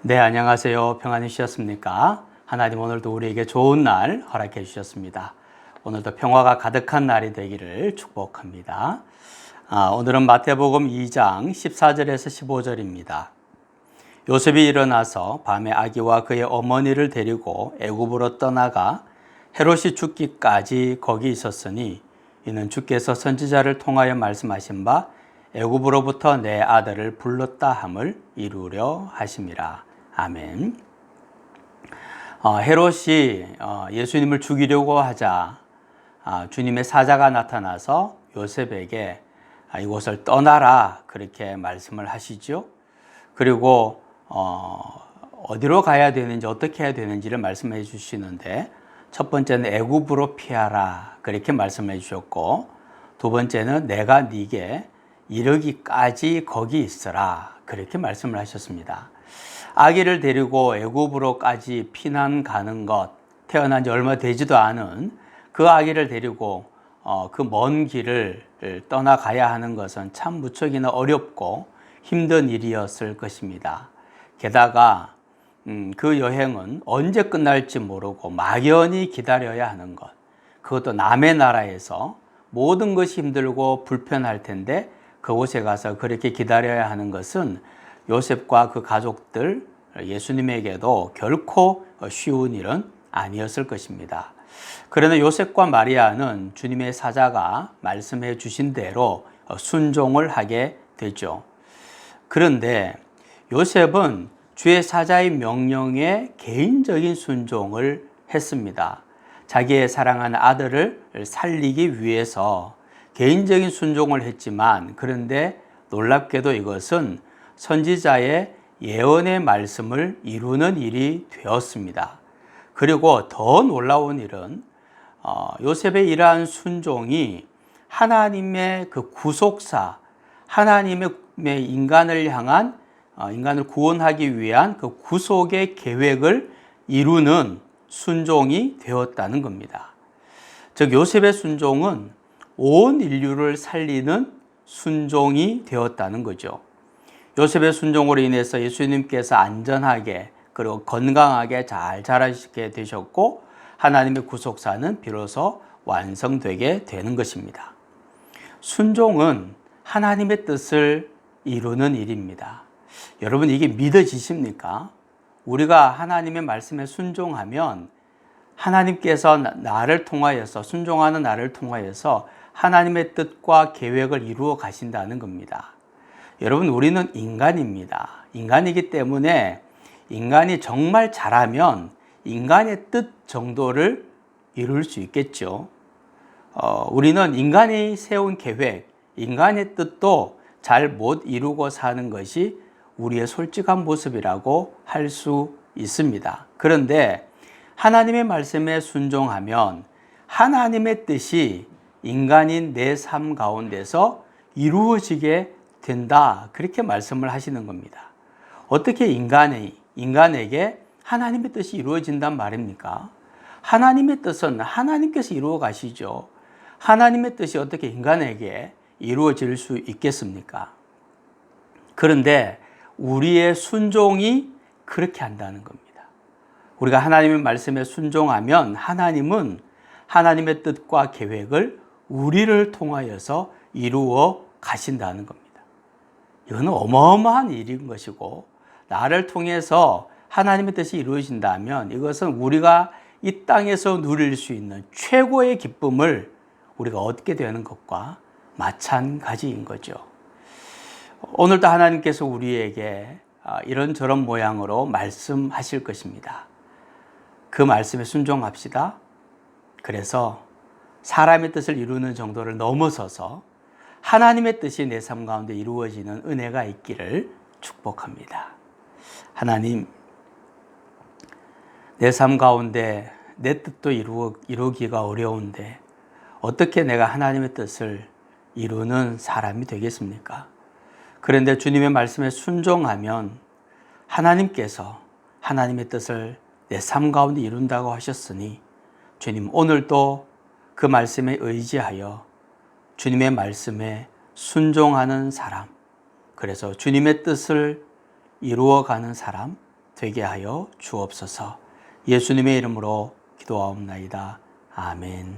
네, 안녕하세요. 평안히 쉬셨습니까? 하나님 오늘도 우리에게 좋은 날 허락해 주셨습니다. 오늘도 평화가 가득한 날이 되기를 축복합니다. 오늘은 마태복음 2장 14절에서 15절입니다. 요셉이 일어나서 밤에 아기와 그의 어머니를 데리고 애굽으로 떠나가 헤롯이 죽기까지 거기 있었으니 이는 주께서 선지자를 통하여 말씀하신 바 애굽으로부터 내 아들을 불렀다 함을 이루려 하심이라. 아멘. 헤롯이 예수님을 죽이려고 하자 주님의 사자가 나타나서 요셉에게 이곳을 떠나라 그렇게 말씀을 하시죠. 그리고 어디로 가야 되는지 어떻게 해야 되는지를 말씀해 주시는데 첫 번째는 애굽으로 피하라 그렇게 말씀해 주셨고 두 번째는 내가 네게 이르기까지 거기 있으라 그렇게 말씀을 하셨습니다. 아기를 데리고 애굽으로까지 피난 가는 것, 태어난 지 얼마 되지도 않은 그 아기를 데리고 그 먼 길을 떠나가야 하는 것은 참 무척이나 어렵고 힘든 일이었을 것입니다. 게다가 그 여행은 언제 끝날지 모르고 막연히 기다려야 하는 것, 그것도 남의 나라에서 모든 것이 힘들고 불편할 텐데 그곳에 가서 그렇게 기다려야 하는 것은 요셉과 그 가족들, 예수님에게도 결코 쉬운 일은 아니었을 것입니다. 그러나 요셉과 마리아는 주님의 사자가 말씀해 주신 대로 순종을 하게 되죠. 그런데 요셉은 주의 사자의 명령에 개인적인 순종을 했습니다. 자기의 사랑하는 아들을 살리기 위해서 개인적인 순종을 했지만 그런데 놀랍게도 이것은 선지자의 예언의 말씀을 이루는 일이 되었습니다. 그리고 더 놀라운 일은 요셉의 이러한 순종이 하나님의 그 구속사, 하나님의 인간을 향한 인간을 구원하기 위한 그 구속의 계획을 이루는 순종이 되었다는 겁니다. 즉 요셉의 순종은 온 인류를 살리는 순종이 되었다는 거죠. 요셉의 순종으로 인해서 예수님께서 안전하게 그리고 건강하게 잘 자라시게 되셨고 하나님의 구속사는 비로소 완성되게 되는 것입니다. 순종은 하나님의 뜻을 이루는 일입니다. 여러분 이게 믿어지십니까? 우리가 하나님의 말씀에 순종하면 하나님께서 나를 통하여서 순종하는 나를 통하여서 하나님의 뜻과 계획을 이루어 가신다는 겁니다. 여러분 우리는 인간입니다. 인간이기 때문에 인간이 정말 잘하면 인간의 뜻 정도를 이룰 수 있겠죠. 우리는 인간이 세운 계획, 인간의 뜻도 잘 못 이루고 사는 것이 우리의 솔직한 모습이라고 할 수 있습니다. 그런데 하나님의 말씀에 순종하면 하나님의 뜻이 인간인 내 삶 가운데서 이루어지게 된다. 그렇게 말씀을 하시는 겁니다. 어떻게 인간에게 하나님의 뜻이 이루어진단 말입니까? 하나님의 뜻은 하나님께서 이루어 가시죠. 하나님의 뜻이 어떻게 인간에게 이루어질 수 있겠습니까? 그런데 우리의 순종이 그렇게 한다는 겁니다. 우리가 하나님의 말씀에 순종하면 하나님은 하나님의 뜻과 계획을 우리를 통하여서 이루어 가신다는 겁니다. 이거는 어마어마한 일인 것이고 나를 통해서 하나님의 뜻이 이루어진다면 이것은 우리가 이 땅에서 누릴 수 있는 최고의 기쁨을 우리가 얻게 되는 것과 마찬가지인 거죠. 오늘도 하나님께서 우리에게 이런저런 모양으로 말씀하실 것입니다. 그 말씀에 순종합시다. 그래서 사람의 뜻을 이루는 정도를 넘어서서 하나님의 뜻이 내 삶 가운데 이루어지는 은혜가 있기를 축복합니다. 하나님, 내 삶 가운데 내 뜻도 이루기가 어려운데 어떻게 내가 하나님의 뜻을 이루는 사람이 되겠습니까? 그런데 주님의 말씀에 순종하면 하나님께서 하나님의 뜻을 내 삶 가운데 이룬다고 하셨으니 주님 오늘도 그 말씀에 의지하여 주님의 말씀에 순종하는 사람, 그래서 주님의 뜻을 이루어가는 사람 되게 하여 주옵소서. 예수님의 이름으로 기도하옵나이다. 아멘.